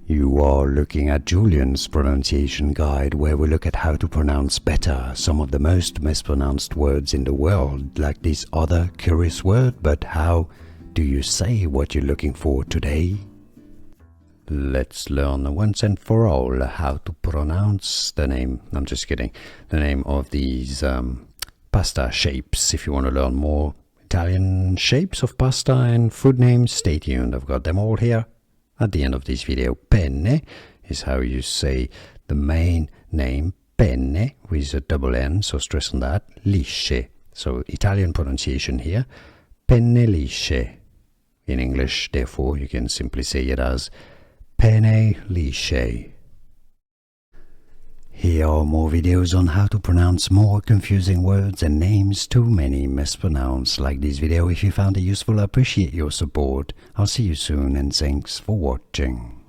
You are looking at Julian's pronunciation guide, where we look at how to pronounce better some of the most mispronounced words in the world, like this other curious word. But how do you say what you're looking for today? Let's learn once and for all how to pronounce the name, I'm just kidding, the name of these pasta shapes. If you want to learn more Italian shapes of pasta and food names, stay tuned. I've got them all here at the end of this video. Penne is how you say the main name, penne, with a double N, so stress on that. Lisce, so Italian pronunciation here, Penne Lisce. In English, therefore, you can simply say it as Penne Lisce. Here are more videos on how to pronounce more confusing words and names too many mispronounced. Like this video if you found it useful. I appreciate your support. I'll see you soon and thanks for watching.